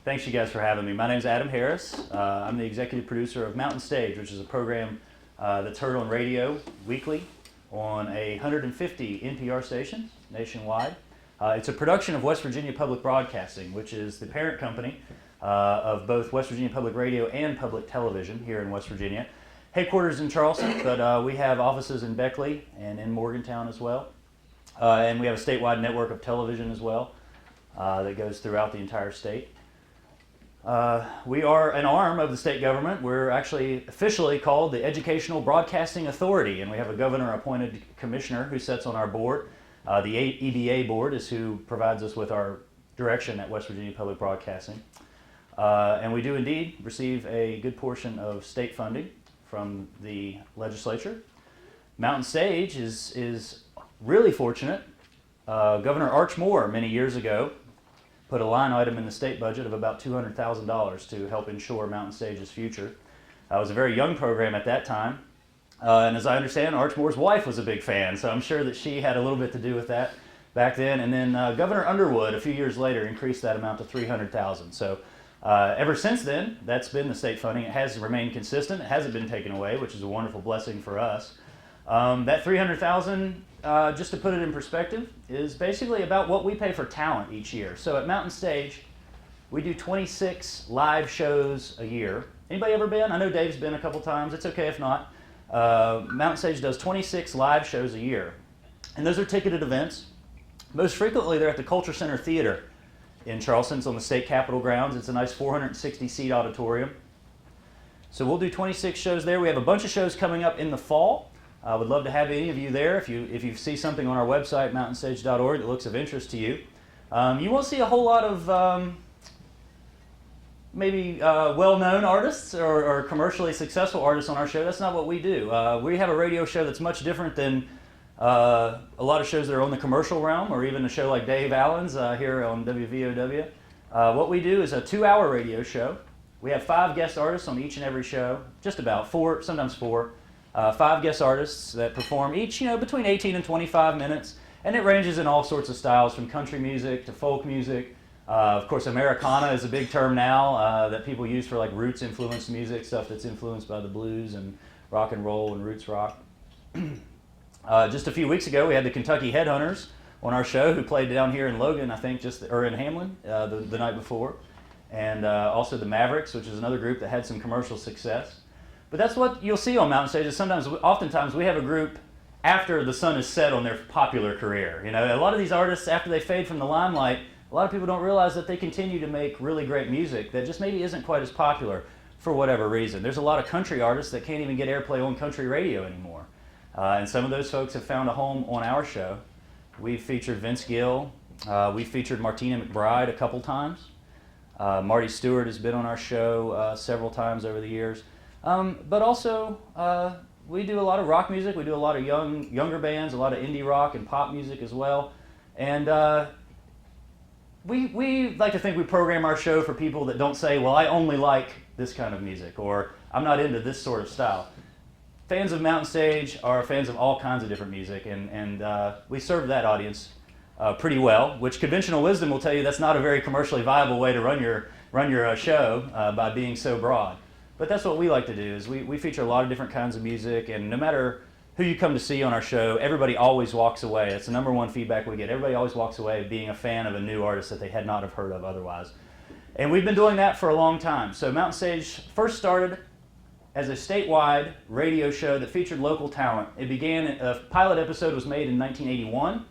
Thanks you guys for having me. My name is Adam Harris. I'm the executive producer of Mountain Stage, which is a program that's heard on radio weekly on 150 NPR stations nationwide. It's a production of West Virginia Public Broadcasting, which is the parent company of both West Virginia Public Radio and Public Television here in West Virginia. Headquarters in Charleston, but we have offices in Beckley and in Morgantown as well. And we have a statewide network of television as well that goes throughout the entire state. We are an arm of the state government. We're actually officially called the Educational Broadcasting Authority, and we have a governor-appointed commissioner who sits on our board. The EBA board is who provides us with our direction at West Virginia Public Broadcasting. And we do indeed receive a good portion of state funding from the legislature. Mountain Stage is really fortunate. Governor Arch Moore, many years ago, put a line item in the state budget of about $200,000 to help ensure Mountain Stage's future. It was a very young program at that time. And as I understand, Arch Moore's wife was a big fan, so I'm sure that she had a little bit to do with that back then. And then Governor Underwood, a few years later, increased that amount to $300,000. So ever since then, that's been the state funding. It has remained consistent. It hasn't been taken away, which is a wonderful blessing for us. That $300,000, just to put it in perspective, is basically about what we pay for talent each year. So at Mountain Stage, we do 26 live shows a year. Anybody ever been? I know Dave's been a couple times. It's okay if not. Mountain Stage does 26 live shows a year. And those are ticketed events. Most frequently, they're at the Culture Center Theater in Charleston. It's on the state capitol grounds. It's a nice 460-seat auditorium. So we'll do 26 shows there. We have a bunch of shows coming up in the fall. I would love to have any of you there. If you see something on our website, mountainstage.org, that looks of interest to you. You won't see a whole lot of maybe well-known artists or commercially successful artists on our show. That's not what we do. We have a radio show that's much different than a lot of shows that are on the commercial realm, or even a show like Dave Allen's here on WVOW. What we do is a 2-hour radio show. We have 5 guest artists on each and every show, just about 4, sometimes 4. 5 guest artists that perform each, between 18 and 25 minutes, and it ranges in all sorts of styles, from country music to folk music. Of course, Americana is a big term now that people use for like roots-influenced music, stuff that's influenced by the blues and rock and roll and roots rock. Just a few weeks ago, we had the Kentucky Headhunters on our show, who played down here in Logan, I think, or in Hamlin the night before, and also the Mavericks, which is another group that had some commercial success. But that's what you'll see on Mountain Stage. Oftentimes, we have a group after the sun is set on their popular career. A lot of these artists, after they fade from the limelight, a lot of people don't realize that they continue to make really great music that just maybe isn't quite as popular for whatever reason. There's a lot of country artists that can't even get airplay on country radio anymore. And some of those folks have found a home on our show. We've featured Vince Gill. We've featured Martina McBride a couple times. Marty Stewart has been on our show several times over the years. But also, we do a lot of rock music. We do a lot of younger bands, a lot of indie rock and pop music as well. And we like to think we program our show for people that don't say, well, I only like this kind of music, or I'm not into this sort of style. Fans of Mountain Stage are fans of all kinds of different music, and we serve that audience pretty well, which conventional wisdom will tell you that's not a very commercially viable way to run your show by being so broad. But that's what we like to do, is we feature a lot of different kinds of music, and no matter who you come to see on our show, everybody always walks away. That's the number one feedback we get. Everybody always walks away being a fan of a new artist that they had not have heard of otherwise. And we've been doing that for a long time. So Mountain Stage first started as a statewide radio show that featured local talent. It began, a pilot episode was made in 1981.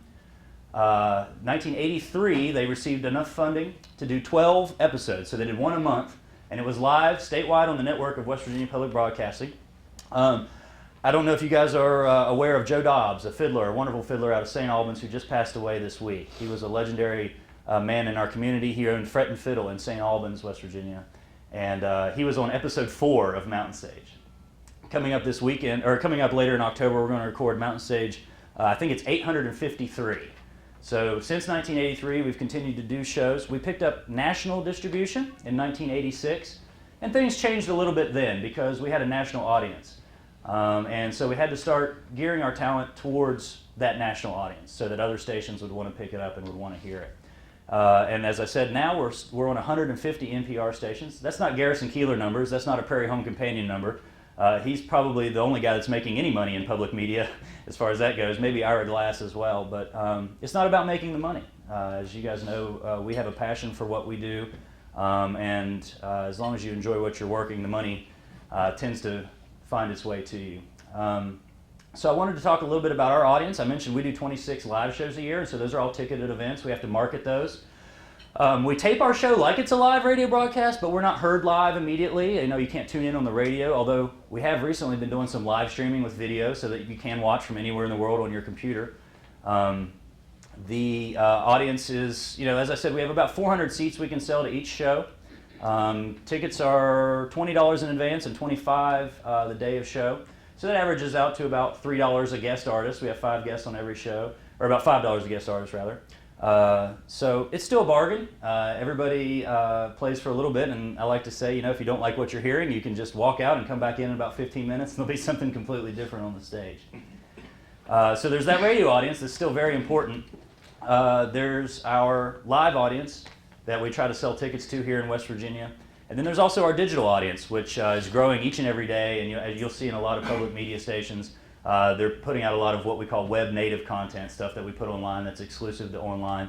1983, they received enough funding to do 12 episodes, so they did one a month. And it was live statewide on the network of West Virginia Public Broadcasting. I don't know if you guys are aware of Joe Dobbs, a wonderful fiddler out of St. Albans, who just passed away this week. He was a legendary man in our community. He owned Fret and Fiddle in St. Albans, West Virginia. And he was on episode 4 of Mountain Stage. Coming up this weekend, or coming up later in October, we're going to record Mountain Stage, I think it's 853. So since 1983, we've continued to do shows. We picked up national distribution in 1986, and things changed a little bit then because we had a national audience. And so we had to start gearing our talent towards that national audience so that other stations would want to pick it up and would want to hear it. And as I said, now we're on 150 NPR stations. That's not Garrison Keillor numbers. That's not a Prairie Home Companion number. He's probably the only guy that's making any money in public media as far as that goes. Maybe Ira Glass as well. But it's not about making the money. As you guys know, we have a passion for what we do. And as long as you enjoy what you're working, the money tends to find its way to you. So I wanted to talk a little bit about our audience. I mentioned we do 26 live shows a year, and so those are all ticketed events. We have to market those. We tape our show like it's a live radio broadcast, but we're not heard live immediately. You know, you can't tune in on the radio, although we have recently been doing some live streaming with video so that you can watch from anywhere in the world on your computer. The audience is, you know, as I said, we have about 400 seats we can sell to each show. Tickets are $20 in advance and $25 the day of show. So that averages out to about $3 a guest artist. We have 5 guests on every show, or about $5 a guest artist rather. So it's still a bargain. Everybody plays for a little bit, and I like to say, you know, if you don't like what you're hearing, you can just walk out and come back in about 15 minutes, and there'll be something completely different on the stage. So there's that radio audience that's still very important. There's our live audience that we try to sell tickets to here in West Virginia. And then there's also our digital audience, which is growing each and every day, and as you'll see in a lot of public media stations, they're putting out a lot of what we call web native content, stuff that we put online that's exclusive to online.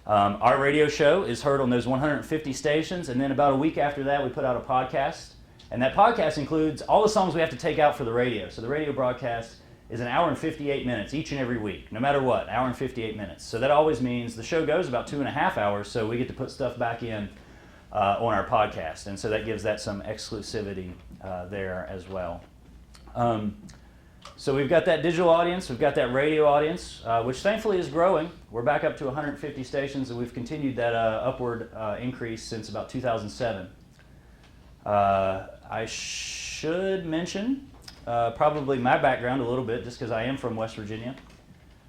Our radio show is heard on those 150 stations, and then about a week after that we put out a podcast, and that podcast includes all the songs we have to take out for the radio. So the radio broadcast is an hour and 58 minutes each and every week, no matter what, hour and 58 minutes. So that always means the show goes about 2.5 hours, so we get to put stuff back in on our podcast, and so that gives that some exclusivity there as well. So we've got that digital audience, we've got that radio audience, which thankfully is growing. We're back up to 150 stations, and we've continued that upward increase since about 2007. I should mention probably my background a little bit, just because I am from West Virginia.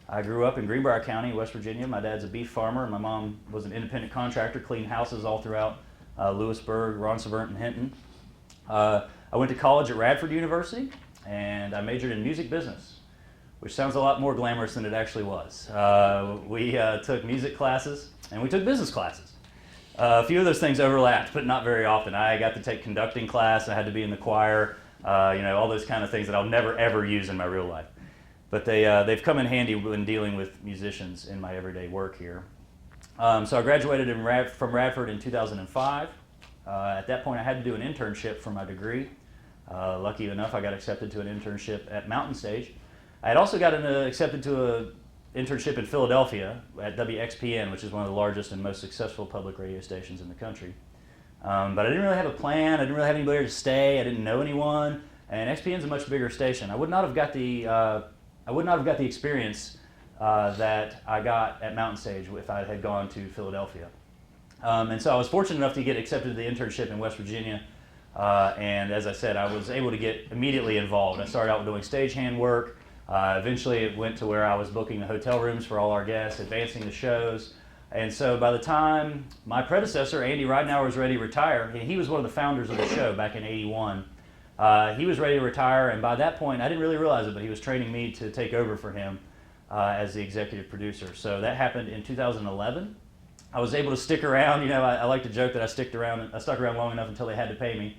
I grew up in Greenbrier County, West Virginia. My dad's a beef farmer, and my mom was an independent contractor, cleaned houses all throughout Lewisburg, Ronsevert, and Hinton. I went to college at Radford University, and I majored in music business, which sounds a lot more glamorous than it actually was. We took music classes, and we took business classes. A few of those things overlapped, but not very often. I got to take conducting class, I had to be in the choir, you know, all those kind of things that I'll never ever use in my real life. But they've come in handy when dealing with musicians in my everyday work here. So I graduated from Radford in 2005. At that point I had to do an internship for my degree. Lucky enough I got accepted to an internship at Mountain Stage. I had also gotten accepted to an internship in Philadelphia at WXPN, which is one of the largest and most successful public radio stations in the country. But I didn't really have a plan, I didn't really have anybody to stay, I didn't know anyone, and XPN's a much bigger station. I would not have got the experience that I got at Mountain Stage if I had gone to Philadelphia. And so I was fortunate enough to get accepted to the internship in West Virginia, and as I said, I was able to get immediately involved. I started out doing stagehand work. Eventually it went to where I was booking the hotel rooms for all our guests, advancing the shows. And so by the time my predecessor, Andy Ridenauer, was ready to retire, he was one of the founders of the show back in '81. He was ready to retire, and by that point, I didn't really realize it, but he was training me to take over for him as the executive producer. So that happened in 2011. I was able to stick around. You know, I like to joke that I stuck around long enough until they had to pay me,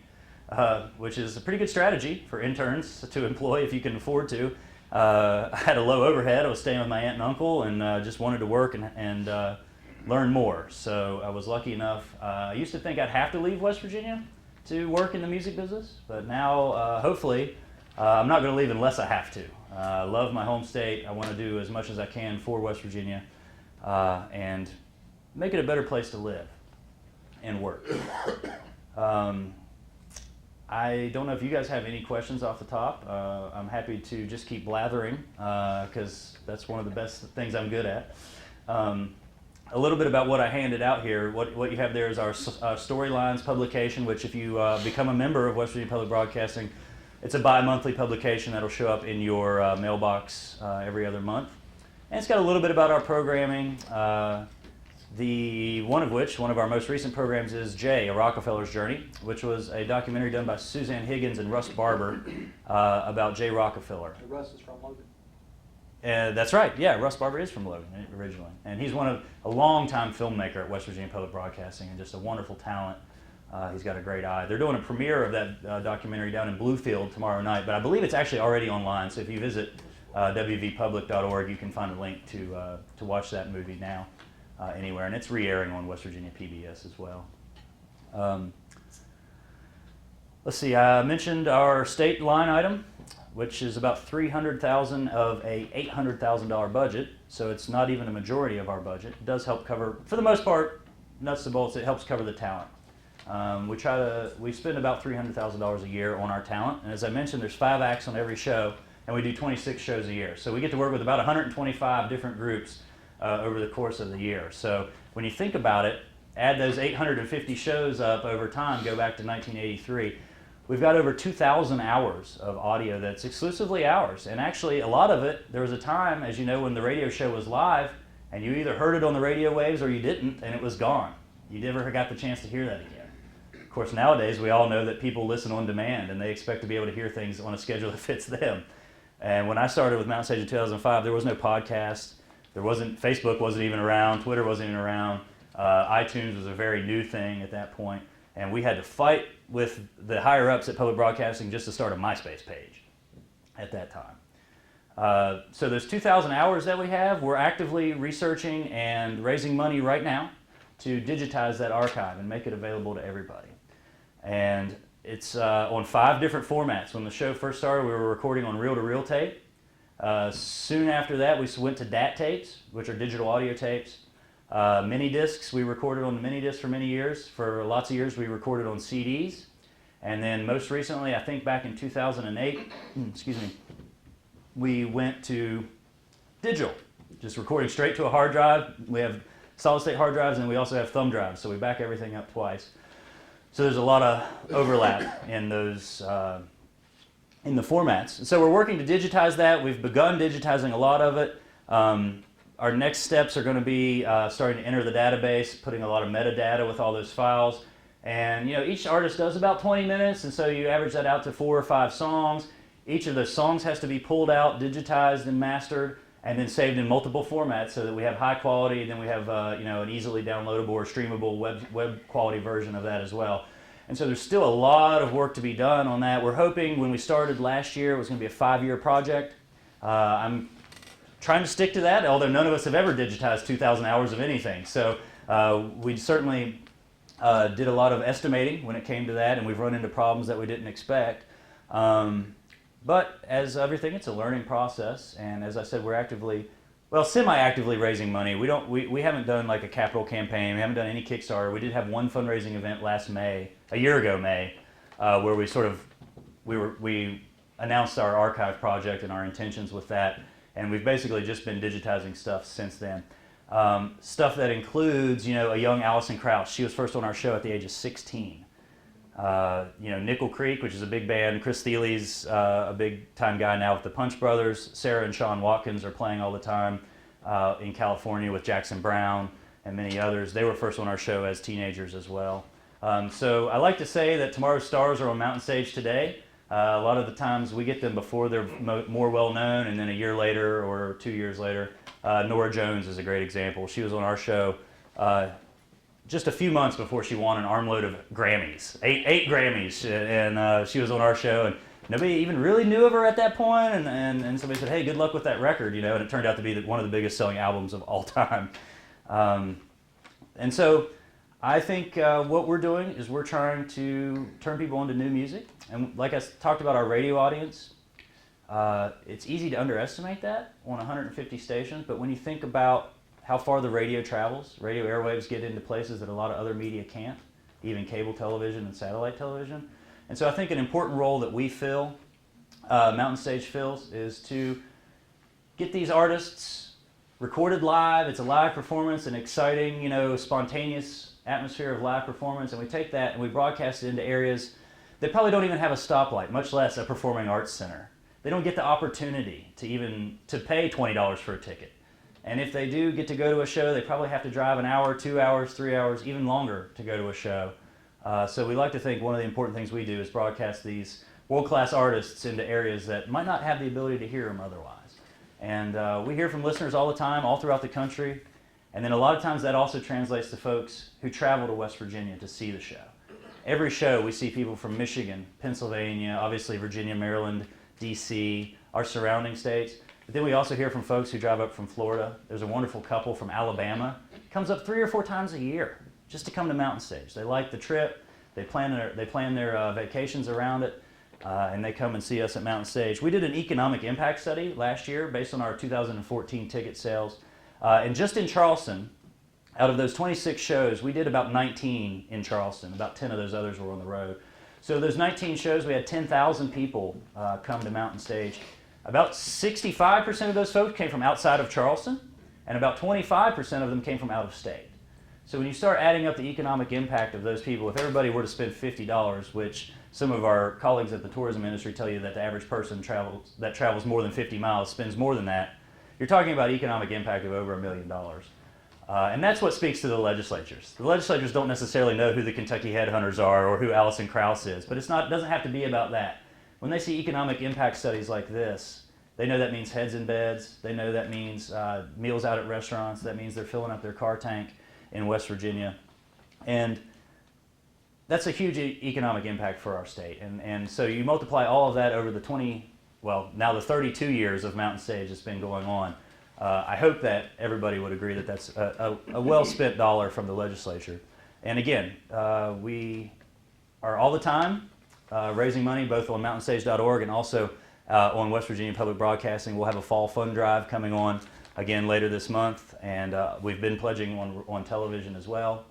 which is a pretty good strategy for interns to employ if you can afford to. I had a low overhead. I was staying with my aunt and uncle, and just wanted to work and learn more. So I was lucky enough. I used to think I'd have to leave West Virginia to work in the music business, but now hopefully I'm not going to leave unless I have to. I love my home state. I want to do as much as I can for West Virginia and make it a better place to live and work. I don't know if you guys have any questions off the top. I'm happy to just keep blathering because that's one of the best things I'm good at. A little bit about what I handed out here. What you have there is our Storylines publication, which if you become a member of West Virginia Public Broadcasting, it's a bi-monthly publication that'll show up in your mailbox every other month. And it's got a little bit about our programming. One of our most recent programs is Jay, A Rockefeller's Journey, which was a documentary done by Suzanne Higgins and Russ Barber about Jay Rockefeller. Russ is from Logan. That's right. Yeah, Russ Barber is from Logan originally, and he's a longtime filmmaker at West Virginia Public Broadcasting, and just a wonderful talent. He's got a great eye. They're doing a premiere of that documentary down in Bluefield tomorrow night, but I believe it's actually already online. So if you visit wvpublic.org, you can find a link to watch that movie now anywhere, and it's re-airing on West Virginia PBS as well. Let's see. I mentioned our state line item, which is about $300,000 of a $800,000 budget. So it's not even a majority of our budget. It does help cover, for the most part, nuts and bolts. It helps cover the talent. We spend about $300,000 a year on our talent, and as I mentioned, there's 5 acts on every show, and we do 26 shows a year. So we get to work with about 125 different groups over the course of the year. So when you think about it, add those 850 shows up over time, go back to 1983, we've got over 2,000 hours of audio that's exclusively ours. And actually, a lot of it, there was a time, as you know, when the radio show was live, and you either heard it on the radio waves or you didn't, and it was gone. You never got the chance to hear that again. Of course, nowadays, we all know that people listen on demand, and they expect to be able to hear things on a schedule that fits them. And when I started with Mountain Stage in 2005, there was no podcast. Facebook wasn't even around. Twitter wasn't even around. iTunes was a very new thing at that point. And we had to fight with the higher-ups at Public Broadcasting just to start a MySpace page at that time. So those 2,000 hours that we have, we're actively researching and raising money right now to digitize that archive and make it available to everybody. And it's on 5 different formats. When the show first started, we were recording on reel-to-reel tape. Soon after that, we went to DAT tapes, which are digital audio tapes. Mini discs, we recorded on the mini discs for many years. For lots of years, we recorded on CDs. And then most recently, I think back in 2008, we went to digital, just recording straight to a hard drive. We have solid-state hard drives, and we also have thumb drives, so we back everything up twice. So there's a lot of overlap in those, in the formats. So we're working to digitize that. We've begun digitizing a lot of it. Our next steps are going to be starting to enter the database, putting a lot of metadata with all those files. And each artist does about 20 minutes, and so you average that out to 4 or 5 songs. Each of those songs has to be pulled out, digitized, and mastered, and then saved in multiple formats so that we have high quality, and then we have an easily downloadable or streamable web quality version of that as well. And so there's still a lot of work to be done on that. We're hoping when we started last year it was going to be a 5-year project. I'm trying to stick to that, although none of us have ever digitized 2,000 hours of anything. So we certainly did a lot of estimating when it came to that, and we've run into problems that we didn't expect. But as everything, it's a learning process, and as I said, we're semi-actively raising money. We haven't done like a capital campaign. We haven't done any Kickstarter. We did have one fundraising event last May, a year ago May, where we announced our archive project and our intentions with that, and we've basically just been digitizing stuff since then. Stuff that includes, a young Allison Krauss. She was first on our show at the age of 16. Nickel Creek, which is a big band. Chris Thiele's a big-time guy now with the Punch Brothers. Sarah and Sean Watkins are playing all the time in California with Jackson Browne and many others. They were first on our show as teenagers as well. So I like to say that tomorrow's stars are on Mountain Stage today. A lot of the times we get them before they're more well-known, and then a year later or 2 years later. Norah Jones is a great example. She was on our show just a few months before she won an armload of Grammys, eight Grammys, and she was on our show, and nobody even really knew of her at that point, and somebody said, hey, good luck with that record, and it turned out to be one of the biggest selling albums of all time. And so I think what we're doing is we're trying to turn people onto new music, and like I talked about our radio audience, it's easy to underestimate that on 150 stations, but when you think about how far the radio travels, radio airwaves get into places that a lot of other media can't, even cable television and satellite television. And so I think an important role that we fill, Mountain Stage fills, is to get these artists recorded live. It's a live performance, an exciting, spontaneous atmosphere of live performance, and we take that and we broadcast it into areas that probably don't even have a stoplight, much less a performing arts center. They don't get the opportunity to pay $20 for a ticket. And if they do get to go to a show, they probably have to drive an hour, 2 hours, 3 hours, even longer to go to a show. So we like to think one of the important things we do is broadcast these world-class artists into areas that might not have the ability to hear them otherwise. And we hear from listeners all the time, all throughout the country. And then a lot of times that also translates to folks who travel to West Virginia to see the show. Every show we see people from Michigan, Pennsylvania, obviously Virginia, Maryland, DC, our surrounding states. But then we also hear from folks who drive up from Florida. There's a wonderful couple from Alabama. Comes up 3 or 4 times a year just to come to Mountain Stage. They like the trip. They plan their vacations around it, and they come and see us at Mountain Stage. We did an economic impact study last year based on our 2014 ticket sales. And just in Charleston, out of those 26 shows, we did about 19 in Charleston. About 10 of those others were on the road. So those 19 shows, we had 10,000 people come to Mountain Stage. About 65% of those folks came from outside of Charleston, and about 25% of them came from out of state. So when you start adding up the economic impact of those people, if everybody were to spend $50, which some of our colleagues at the tourism industry tell you that the average person that travels more than 50 miles spends more than that, you're talking about economic impact of over $1 million. And that's what speaks to the legislatures. The legislatures don't necessarily know who the Kentucky Headhunters are or who Allison Krauss is, but it doesn't have to be about that. When they see economic impact studies like this, they know that means heads in beds, they know that means meals out at restaurants, that means they're filling up their car tank in West Virginia. And that's a huge economic impact for our state. And so you multiply all of that over the now the 32 years of Mountain Stage that's been going on. I hope that everybody would agree that that's a well-spent dollar from the legislature. And again, we are all the time raising money both on mountainstage.org and also on West Virginia Public Broadcasting. We'll have a fall fund drive coming on again later this month, and we've been pledging on television as well.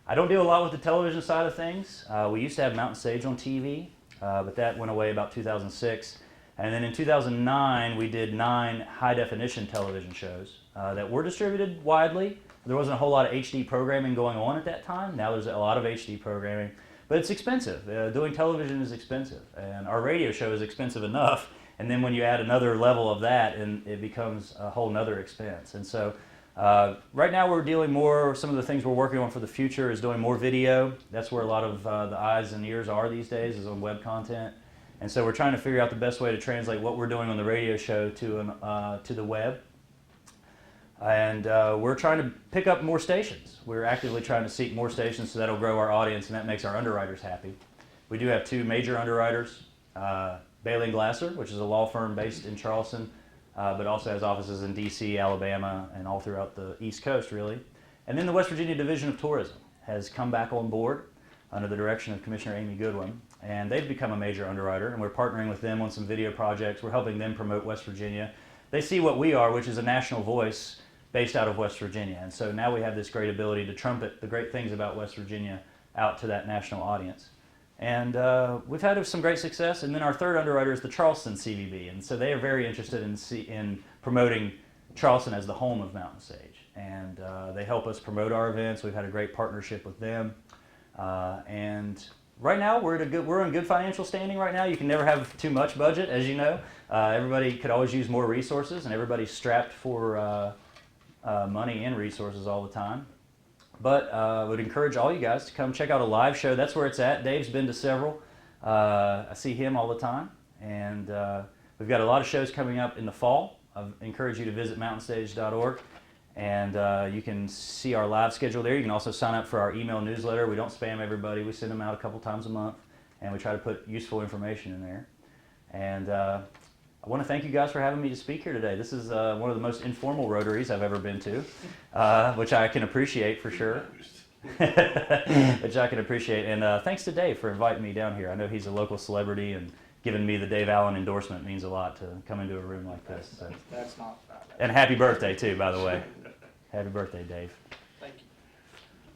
I don't do a lot with the television side of things. We used to have Mountain Stage on TV, but that went away about 2006. And then in 2009, we did 9 high-definition television shows that were distributed widely. There wasn't a whole lot of HD programming going on at that time. Now there's a lot of HD programming, but it's expensive. Doing television is expensive, and our radio show is expensive enough. And then when you add another level of that, and it becomes a whole nother expense. And so right now we're dealing more, some of the things we're working on for the future is doing more video. That's where a lot of the eyes and ears are these days, is on web content. And so we're trying to figure out the best way to translate what we're doing on the radio show to the web. And we're trying to pick up more stations. We're actively trying to seek more stations, so that'll grow our audience, and that makes our underwriters happy. We do have 2 major underwriters, Bailey & Glasser, which is a law firm based in Charleston, but also has offices in DC, Alabama, and all throughout the East Coast, really. And then the West Virginia Division of Tourism has come back on board under the direction of Commissioner Amy Goodwin, and they've become a major underwriter, and we're partnering with them on some video projects. We're helping them promote West Virginia. They see what we are, which is a national voice based out of West Virginia, and so now we have this great ability to trumpet the great things about West Virginia out to that national audience. And we've had some great success. And then our third underwriter is the Charleston CVB, and so they are very interested in promoting Charleston as the home of Mountain Stage, and they help us promote our events. We've had a great partnership with them, and right now we're in good financial standing. Right now, you can never have too much budget, as you know. Everybody could always use more resources, and everybody's strapped for money and resources all the time. But I would encourage all you guys to come check out a live show. That's where it's at. Dave's been to several. I see him all the time. And we've got a lot of shows coming up in the fall. I encourage you to visit mountainstage.org. And you can see our live schedule there. You can also sign up for our email newsletter. We don't spam everybody. We send them out a couple times a month. And we try to put useful information in there. And I want to thank you guys for having me to speak here today. This is one of the most informal Rotaries I've ever been to, which I can appreciate for sure. Which I can appreciate. And thanks to Dave for inviting me down here. I know he's a local celebrity, and giving me the Dave Allen endorsement means a lot to come into a room like this. So. That's not bad. And happy birthday, too, by the way. Happy birthday, Dave. Thank you.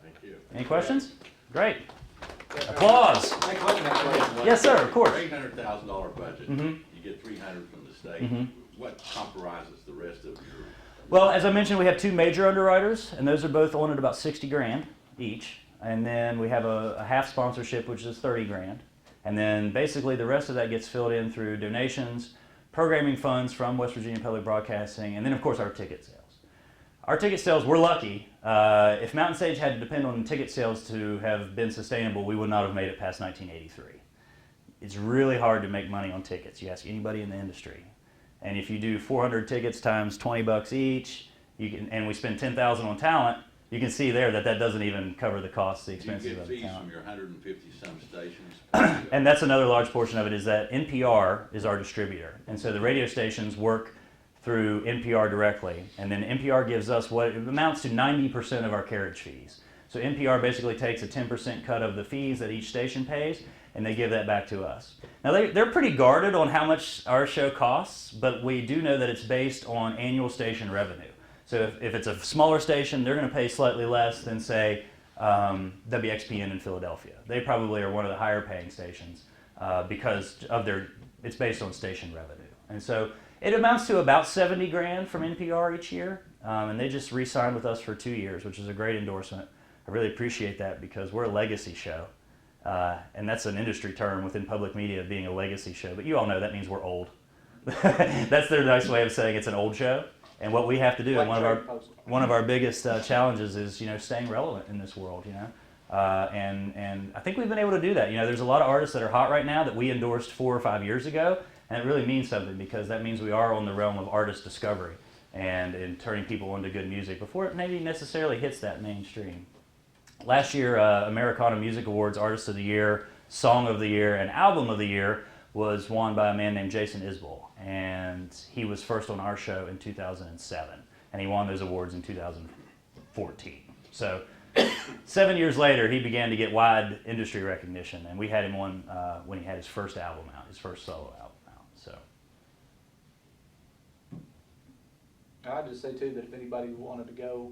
Thank you. Any questions? Great. Applause. Yes, sir, of course. $800,000 budget. Mm-hmm. You get $300 from the state. Mm-hmm. What compromises the rest of your? Well, as I mentioned, we have 2 major underwriters, and those are both on at about $60,000 each. And then we have a half sponsorship, which is $30,000. And then basically the rest of that gets filled in through donations, programming funds from West Virginia Public Broadcasting, and then of course our ticket sales. Our ticket sales, we're lucky. If Mountain Stage had to depend on ticket sales to have been sustainable, we would not have made it past 1983. It's really hard to make money on tickets. You ask anybody in the industry. And if you do 400 tickets times $20 each, you can, and we spend $10,000 on talent, you can see there that that doesn't even cover the costs, the You expenses get of the fees talent. from your 150 some stations. And that's another large portion of it, is that NPR is our distributor. And so the radio stations work through NPR directly. And then NPR gives us what it amounts to 90% of our carriage fees. So NPR basically takes a 10% cut of the fees that each station pays, and they give that back to us. Now they're pretty guarded on how much our show costs, but we do know that it's based on annual station revenue. So if it's a smaller station, they're going to pay slightly less than, say, WXPN in Philadelphia. They probably are one of the higher paying stations because of it's based on station revenue. And so it amounts to about 70 grand from NPR each year, and they just re-signed with us for 2 years, which is a great endorsement. I really appreciate that because we're a legacy show, and that's an industry term within public media, being a legacy show. But you all know that means we're old. That's their nice way of saying it's an old show. And what we have to do, and one of our biggest challenges is, staying relevant in this world, and I think we've been able to do that. There's a lot of artists that are hot right now that we endorsed 4 or 5 years ago, and it really means something because that means we are on the realm of artist discovery and turning people into good music before it maybe necessarily hits that mainstream. Last year, Americana Music Awards Artist of the Year, Song of the Year, and Album of the Year was won by a man named Jason Isbell, and he was first on our show in 2007, and he won those awards in 2014. So 7 years later, he began to get wide industry recognition, and we had him on when he had his first album out, his first solo album out. So I'd just say too that if anybody wanted to go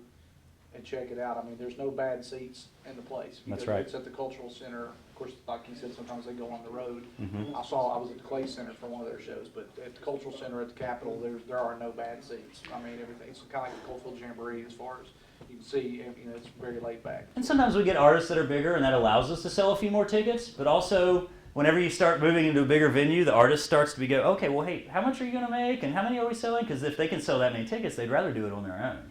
and check it out, I mean, there's no bad seats in the place. That's because right. It's at the Cultural Center. Of course, like you said, sometimes they go on the road. Mhm. I was at the Clay Center for one of their shows, but at the Cultural Center at the Capitol, there are no bad seats. I mean, everything, it's kind of like the Coalfield Jamboree as far as you can see, it's very laid back. And sometimes we get artists that are bigger, and that allows us to sell a few more tickets. But also, whenever you start moving into a bigger venue, the artist starts to go, okay, well, hey, how much are you going to make, and how many are we selling? Because if they can sell that many tickets, they'd rather do it on their own.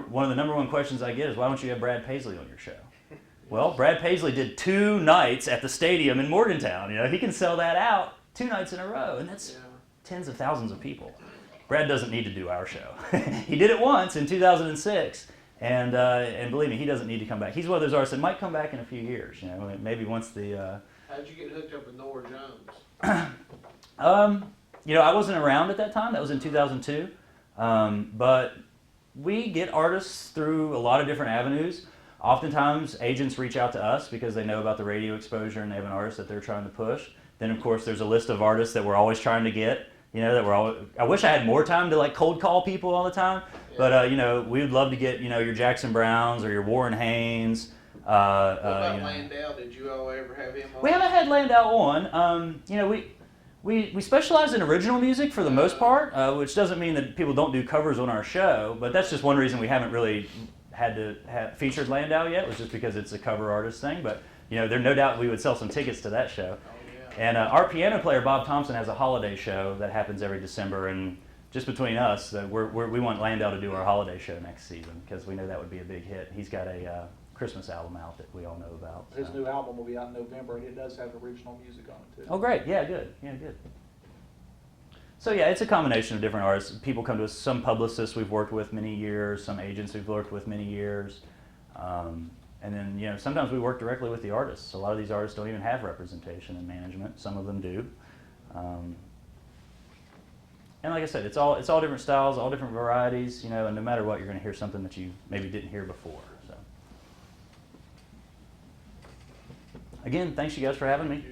One of the number one questions I get is, why don't you have Brad Paisley on your show? Well, Brad Paisley did 2 nights at the stadium in Morgantown. He can sell that out 2 nights in a row, and that's tens of thousands of people. Brad doesn't need to do our show. He did it once in 2006, and believe me, he doesn't need to come back. He's one of those artists that might come back in a few years. Maybe once the. How'd you get hooked up with Nora Jones? I wasn't around at that time. That was in 2002, but we get artists through a lot of different avenues. Oftentimes, agents reach out to us because they know about the radio exposure and they have an artist that they're trying to push. Then, of course, there's a list of artists that we're always trying to get. I wish I had more time to cold call people all the time. Yeah. But we would love to get your Jackson Browns or your Warren Haynes. What about Landau? Did you all ever have him on? We haven't had Landau on. We specialize in original music for the most part, which doesn't mean that people don't do covers on our show, but that's just one reason we haven't really had to have featured Landau yet, was just because it's a cover artist thing. But there's no doubt we would sell some tickets to that show. Oh, yeah. And our piano player Bob Thompson has a holiday show that happens every December, and just between us, we want Landau to do our holiday show next season because we know that would be a big hit. He's got a Christmas album out that we all know about. His new album will be out in November, and it does have original music on it too. Oh, great! Yeah, good. So yeah, it's a combination of different artists. People come to us. Some publicists we've worked with many years. Some agents we've worked with many years. And then sometimes we work directly with the artists. A lot of these artists don't even have representation and management. Some of them do. And like I said, it's all different styles, all different varieties. And no matter what, you're going to hear something that you maybe didn't hear before. So. Again, thanks you guys for having me.